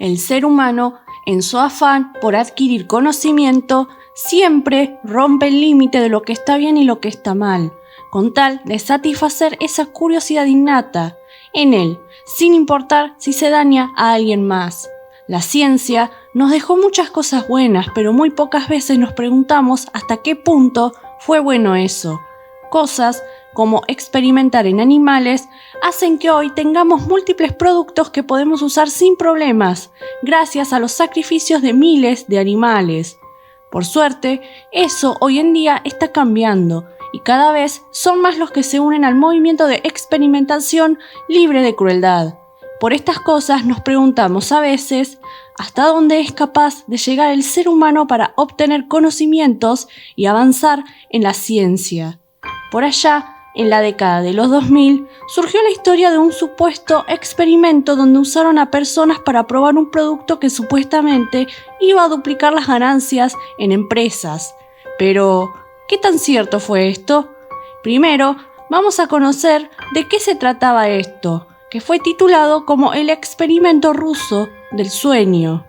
El ser humano, en su afán por adquirir conocimiento, siempre rompe el límite de lo que está bien y lo que está mal, con tal de satisfacer esa curiosidad innata en él, sin importar si se daña a alguien más. La ciencia nos dejó muchas cosas buenas, pero muy pocas veces nos preguntamos hasta qué punto fue bueno eso. Cosas como experimentar en animales hacen que hoy tengamos múltiples productos que podemos usar sin problemas, gracias a los sacrificios de miles de animales. Por suerte, eso hoy en día está cambiando y cada vez son más los que se unen al movimiento de experimentación libre de crueldad. Por estas cosas nos preguntamos a veces hasta dónde es capaz de llegar el ser humano para obtener conocimientos y avanzar en la ciencia. Por allá, en la década de los 2000, surgió la historia de un supuesto experimento donde usaron a personas para probar un producto que supuestamente iba a duplicar las ganancias en empresas. Pero, ¿qué tan cierto fue esto? Primero, vamos a conocer de qué se trataba esto, que fue titulado como el experimento ruso del sueño.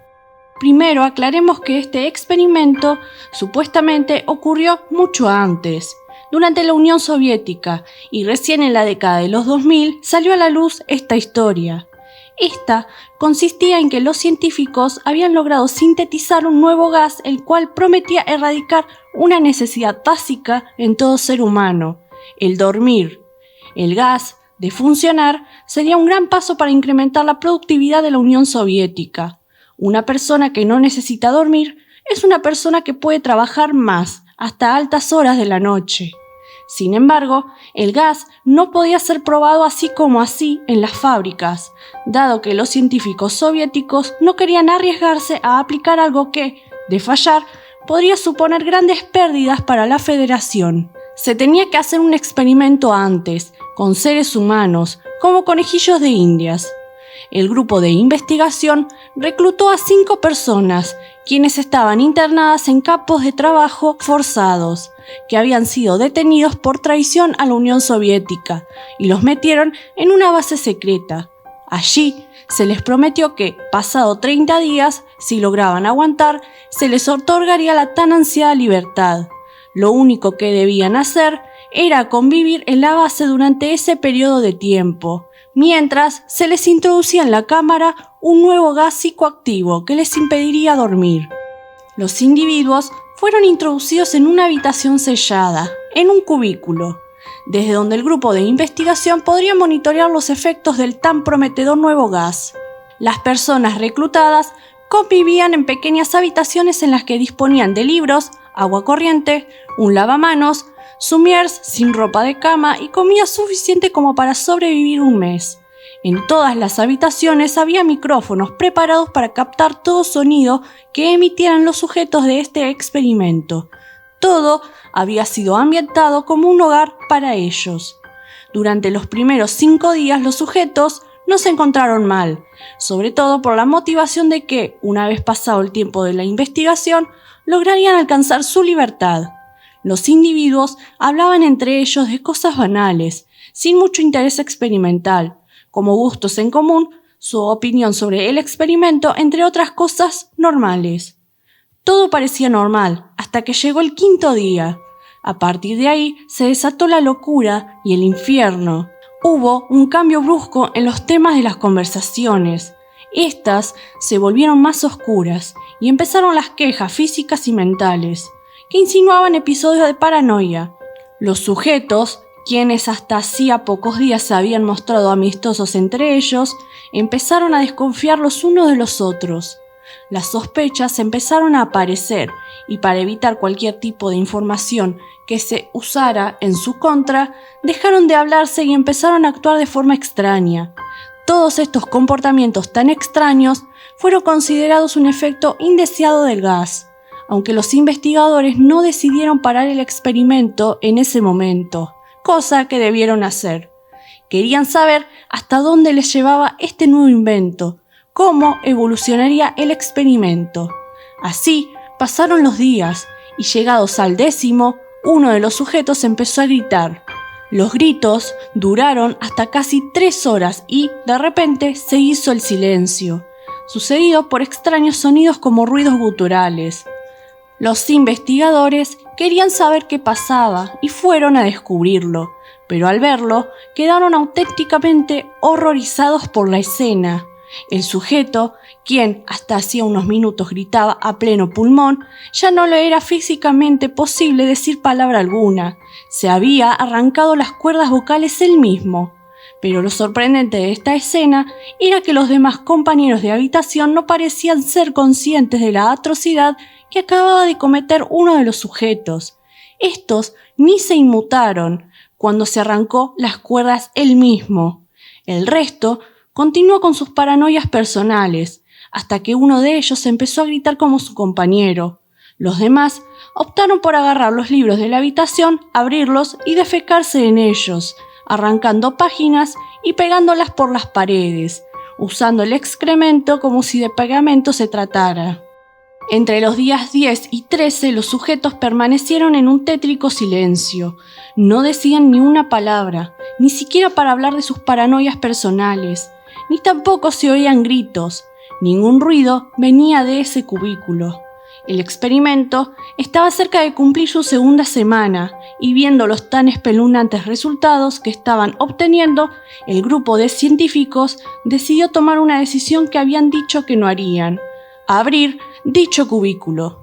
Primero, aclaremos que este experimento supuestamente ocurrió mucho antes, durante la Unión Soviética, y recién en la década de los 2000 salió a la luz esta historia. Esta consistía en que los científicos habían logrado sintetizar un nuevo gas el cual prometía erradicar una necesidad básica en todo ser humano, el dormir. El gas, de funcionar, sería un gran paso para incrementar la productividad de la Unión Soviética. Una persona que no necesita dormir es una persona que puede trabajar más, hasta altas horas de la noche. Sin embargo, el gas no podía ser probado así como así en las fábricas, dado que los científicos soviéticos no querían arriesgarse a aplicar algo que, de fallar, podría suponer grandes pérdidas para la Federación. Se tenía que hacer un experimento antes, con seres humanos, como conejillos de indias. El grupo de investigación reclutó a 5 personas, quienes estaban internadas en campos de trabajo forzados, que habían sido detenidos por traición a la Unión Soviética, y los metieron en una base secreta. Allí se les prometió que, pasado 30 días, si lograban aguantar, se les otorgaría la tan ansiada libertad. Lo único que debían hacer era convivir en la base durante ese periodo de tiempo, mientras se les introducía en la cámara un nuevo gas psicoactivo que les impediría dormir. Los individuos fueron introducidos en una habitación sellada, en un cubículo, desde donde el grupo de investigación podría monitorear los efectos del tan prometedor nuevo gas. Las personas reclutadas convivían en pequeñas habitaciones en las que disponían de libros, agua corriente, un lavamanos, somiers sin ropa de cama y comida suficiente como para sobrevivir un mes. En todas las habitaciones había micrófonos preparados para captar todo sonido que emitieran los sujetos de este experimento. Todo había sido ambientado como un hogar para ellos. Durante los primeros 5 días los sujetos no se encontraron mal, sobre todo por la motivación de que, una vez pasado el tiempo de la investigación, lograrían alcanzar su libertad. Los individuos hablaban entre ellos de cosas banales, sin mucho interés experimental, como gustos en común, su opinión sobre el experimento, entre otras cosas normales. Todo parecía normal, hasta que llegó el 5.º día. A partir de ahí se desató la locura y el infierno. Hubo un cambio brusco en los temas de las conversaciones. Estas se volvieron más oscuras y empezaron las quejas físicas y mentales, que insinuaban episodios de paranoia. Los sujetos, quienes hasta hacía pocos días se habían mostrado amistosos entre ellos, empezaron a desconfiar los unos de los otros. Las sospechas empezaron a aparecer y para evitar cualquier tipo de información que se usara en su contra, dejaron de hablarse y empezaron a actuar de forma extraña. Todos estos comportamientos tan extraños fueron considerados un efecto indeseado del gas, aunque los investigadores no decidieron parar el experimento en ese momento, cosa que debieron hacer. Querían saber hasta dónde les llevaba este nuevo invento, cómo evolucionaría el experimento. Así pasaron los días y llegados al 10º, uno de los sujetos empezó a gritar. Los gritos duraron hasta casi 3 horas y, de repente, se hizo el silencio. sucedido por extraños sonidos como ruidos guturales. Los investigadores querían saber qué pasaba y fueron a descubrirlo, pero al verlo quedaron auténticamente horrorizados por la escena. El sujeto, quien hasta hacía unos minutos gritaba a pleno pulmón, ya no le era físicamente posible decir palabra alguna. Se había arrancado las cuerdas vocales él mismo. Pero lo sorprendente de esta escena era que los demás compañeros de habitación no parecían ser conscientes de la atrocidad que acababa de cometer uno de los sujetos. Estos ni se inmutaron cuando se arrancó las cuerdas él mismo. El resto continuó con sus paranoias personales, hasta que uno de ellos empezó a gritar como su compañero. Los demás optaron por agarrar los libros de la habitación, abrirlos y defecarse en ellos, arrancando páginas y pegándolas por las paredes, usando el excremento como si de pegamento se tratara. Entre los días 10 y 13 los sujetos permanecieron en un tétrico silencio. No decían ni una palabra, ni siquiera para hablar de sus paranoias personales, ni tampoco se oían gritos. Ningún ruido venía de ese cubículo. El experimento estaba cerca de cumplir su segunda semana y viendo los tan espeluznantes resultados que estaban obteniendo, el grupo de científicos decidió tomar una decisión que habían dicho que no harían: abrir dicho cubículo.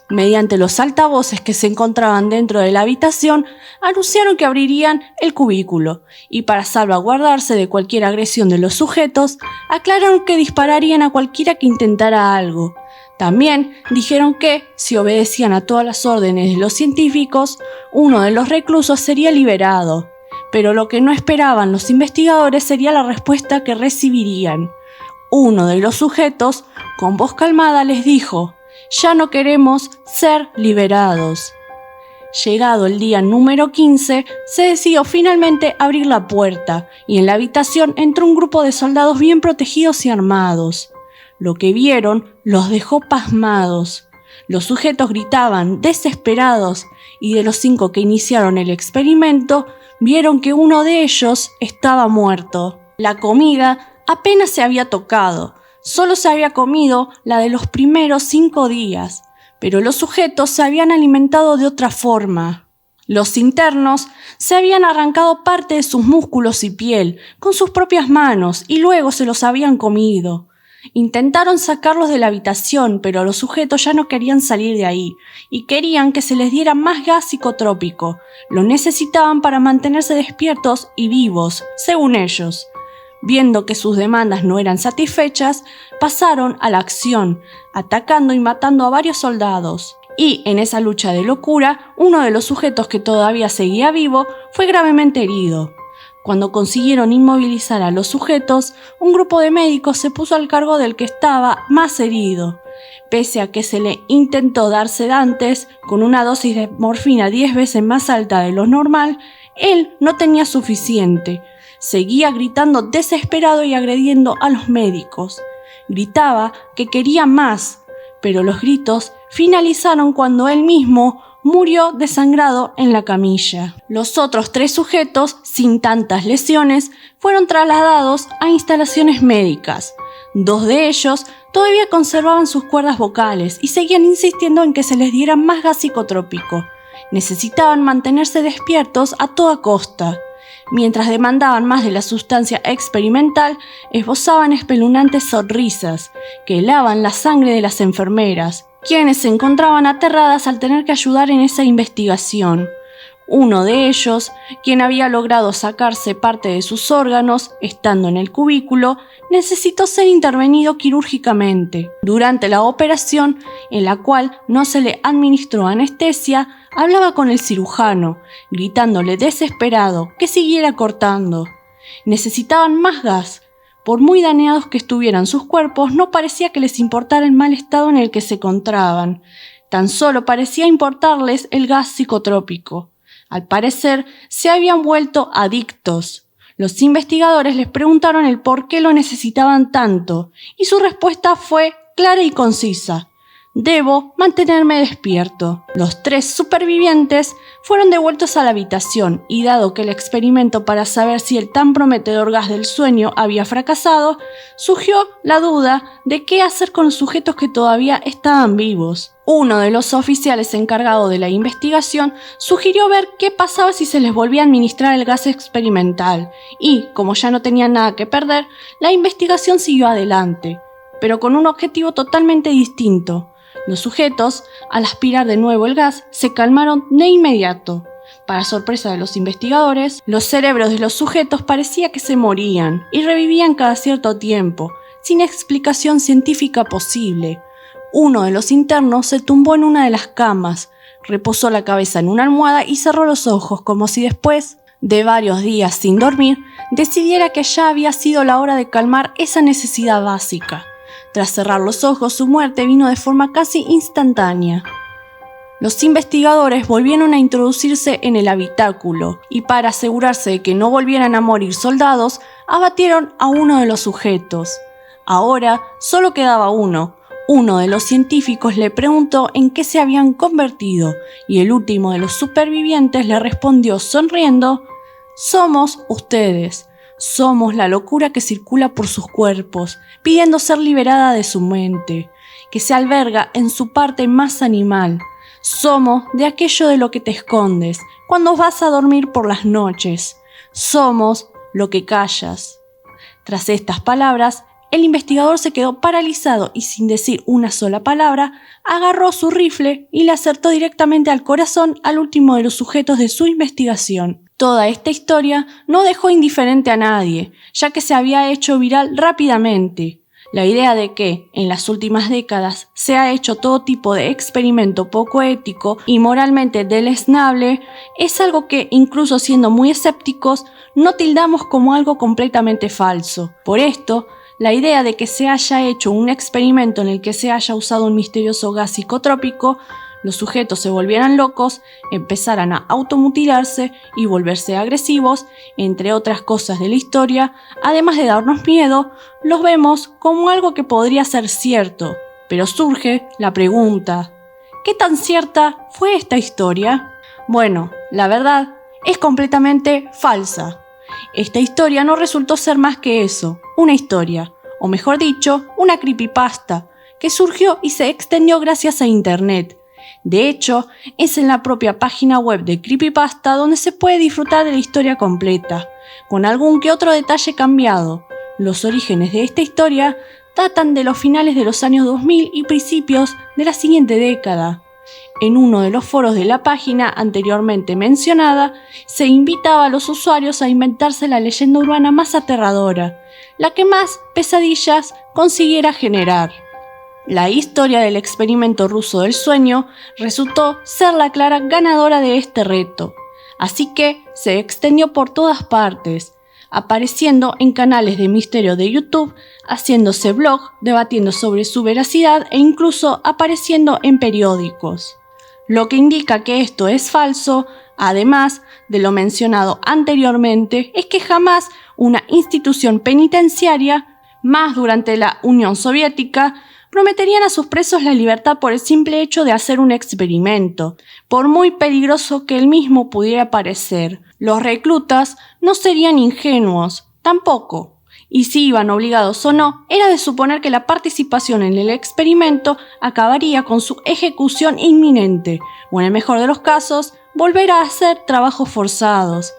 Mediante los altavoces que se encontraban dentro de la habitación, anunciaron que abrirían el cubículo y, para salvaguardarse de cualquier agresión de los sujetos, aclararon que dispararían a cualquiera que intentara algo. También dijeron que, si obedecían a todas las órdenes de los científicos, uno de los reclusos sería liberado. Pero lo que no esperaban los investigadores sería la respuesta que recibirían. Uno de los sujetos, con voz calmada, les dijo: «Ya no queremos ser liberados». Llegado el día número 15, se decidió finalmente abrir la puerta y en la habitación entró un grupo de soldados bien protegidos y armados. Lo que vieron los dejó pasmados. Los sujetos gritaban desesperados y de los 5 que iniciaron el experimento, vieron que uno de ellos estaba muerto. La comida apenas se había tocado. Solo se había comido la de los primeros 5 días, pero los sujetos se habían alimentado de otra forma. Los internos se habían arrancado parte de sus músculos y piel con sus propias manos y luego se los habían comido. Intentaron sacarlos de la habitación, pero los sujetos ya no querían salir de ahí y querían que se les diera más gas psicotrópico. Lo necesitaban para mantenerse despiertos y vivos, según ellos. Viendo que sus demandas no eran satisfechas, pasaron a la acción, atacando y matando a varios soldados. Y en esa lucha de locura, uno de los sujetos que todavía seguía vivo fue gravemente herido. Cuando consiguieron inmovilizar a los sujetos, un grupo de médicos se puso al cargo del que estaba más herido. Pese a que se le intentó dar sedantes con una dosis de morfina 10 veces más alta de lo normal, él no tenía suficiente. Seguía gritando desesperado y agrediendo a los médicos. Gritaba que quería más, pero los gritos finalizaron cuando él mismo murió desangrado en la camilla. Los otros 3 sujetos, sin tantas lesiones, fueron trasladados a instalaciones médicas. 2 de ellos todavía conservaban sus cuerdas vocales y seguían insistiendo en que se les diera más gas psicotrópico. Necesitaban mantenerse despiertos a toda costa. Mientras demandaban más de la sustancia experimental, esbozaban espeluznantes sonrisas que helaban la sangre de las enfermeras, quienes se encontraban aterradas al tener que ayudar en esa investigación. Uno de ellos, quien había logrado sacarse parte de sus órganos estando en el cubículo, necesitó ser intervenido quirúrgicamente. Durante la operación, en la cual no se le administró anestesia, hablaba con el cirujano, gritándole desesperado que siguiera cortando. Necesitaban más gas. Por muy dañados que estuvieran sus cuerpos, no parecía que les importara el mal estado en el que se encontraban. Tan solo parecía importarles el gas psicotrópico. Al parecer, se habían vuelto adictos. Los investigadores les preguntaron el por qué lo necesitaban tanto, y su respuesta fue clara y concisa: Debo mantenerme despierto. Los 3 supervivientes fueron devueltos a la habitación y dado que el experimento para saber si el tan prometedor gas del sueño había fracasado, surgió la duda de qué hacer con los sujetos que todavía estaban vivos. Uno de los oficiales encargados de la investigación sugirió ver qué pasaba si se les volvía a administrar el gas experimental y, como ya no tenían nada que perder, la investigación siguió adelante, pero con un objetivo totalmente distinto. Los sujetos, al aspirar de nuevo el gas, se calmaron de inmediato. Para sorpresa de los investigadores, los cerebros de los sujetos parecía que se morían y revivían cada cierto tiempo, sin explicación científica posible. Uno de los internos se tumbó en una de las camas, reposó la cabeza en una almohada y cerró los ojos como si después de varios días sin dormir, decidiera que ya había sido la hora de calmar esa necesidad básica. Tras cerrar los ojos, su muerte vino de forma casi instantánea. Los investigadores volvieron a introducirse en el habitáculo y para asegurarse de que no volvieran a morir soldados, abatieron a uno de los sujetos. Ahora solo quedaba uno. Uno de los científicos le preguntó en qué se habían convertido y el último de los supervivientes le respondió sonriendo: «Somos ustedes. Somos la locura que circula por sus cuerpos, pidiendo ser liberada de su mente, que se alberga en su parte más animal. Somos de aquello de lo que te escondes cuando vas a dormir por las noches. Somos lo que callas». Tras estas palabras, el investigador se quedó paralizado y sin decir una sola palabra, agarró su rifle y le acertó directamente al corazón al último de los sujetos de su investigación. Toda esta historia no dejó indiferente a nadie, ya que se había hecho viral rápidamente. La idea de que, en las últimas décadas, se ha hecho todo tipo de experimento poco ético y moralmente deleznable es algo que, incluso siendo muy escépticos, no tildamos como algo completamente falso. Por esto, la idea de que se haya hecho un experimento en el que se haya usado un misterioso gas psicotrópico, los sujetos se volvieran locos, empezaran a automutilarse y volverse agresivos, entre otras cosas de la historia, además de darnos miedo, los vemos como algo que podría ser cierto. Pero surge la pregunta: ¿qué tan cierta fue esta historia? Bueno, la verdad es completamente falsa. Esta historia no resultó ser más que eso, una historia, o mejor dicho, una creepypasta, que surgió y se extendió gracias a Internet. De hecho, es en la propia página web de Creepypasta donde se puede disfrutar de la historia completa, con algún que otro detalle cambiado. Los orígenes de esta historia datan de los finales de los años 2000 y principios de la siguiente década. En uno de los foros de la página anteriormente mencionada, se invitaba a los usuarios a inventarse la leyenda urbana más aterradora, la que más pesadillas consiguiera generar. La historia del experimento ruso del sueño resultó ser la clara ganadora de este reto, así que se extendió por todas partes, apareciendo en canales de misterio de YouTube, haciéndose blog, debatiendo sobre su veracidad e incluso apareciendo en periódicos. Lo que indica que esto es falso, además de lo mencionado anteriormente, es que jamás una institución penitenciaria, más durante la Unión Soviética, prometerían a sus presos la libertad por el simple hecho de hacer un experimento, por muy peligroso que el mismo pudiera parecer. Los reclutas no serían ingenuos, tampoco, y si iban obligados o no, era de suponer que la participación en el experimento acabaría con su ejecución inminente, o en el mejor de los casos, volver a hacer trabajos forzados.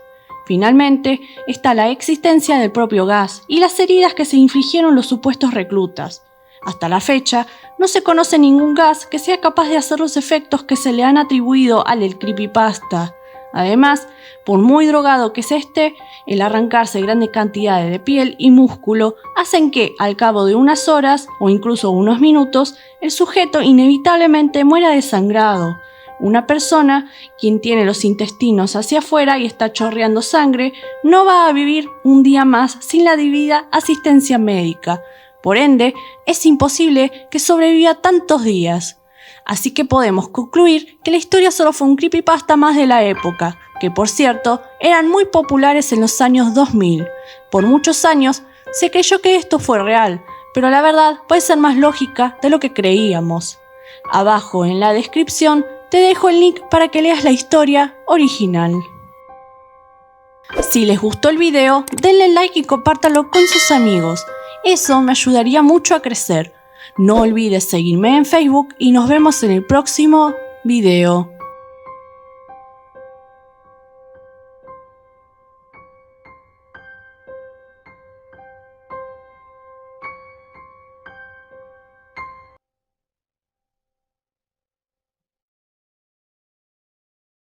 Finalmente, está la existencia del propio gas y las heridas que se infligieron los supuestos reclutas. Hasta la fecha, no se conoce ningún gas que sea capaz de hacer los efectos que se le han atribuido al del creepypasta. Además, por muy drogado que se esté, el arrancarse grandes cantidades de piel y músculo hacen que, al cabo de unas horas o incluso unos minutos, el sujeto inevitablemente muera desangrado. Una persona, quien tiene los intestinos hacia afuera y está chorreando sangre, no va a vivir un día más sin la debida asistencia médica. Por ende, es imposible que sobreviva tantos días. Así que podemos concluir que la historia solo fue un creepypasta más de la época, que por cierto, eran muy populares en los años 2000. Por muchos años se creyó que esto fue real, pero la verdad puede ser más lógica de lo que creíamos. Abajo en la descripción te dejo el link para que leas la historia original. Si les gustó el video, denle like y compártalo con sus amigos. Eso me ayudaría mucho a crecer. No olvides seguirme en Facebook y nos vemos en el próximo video.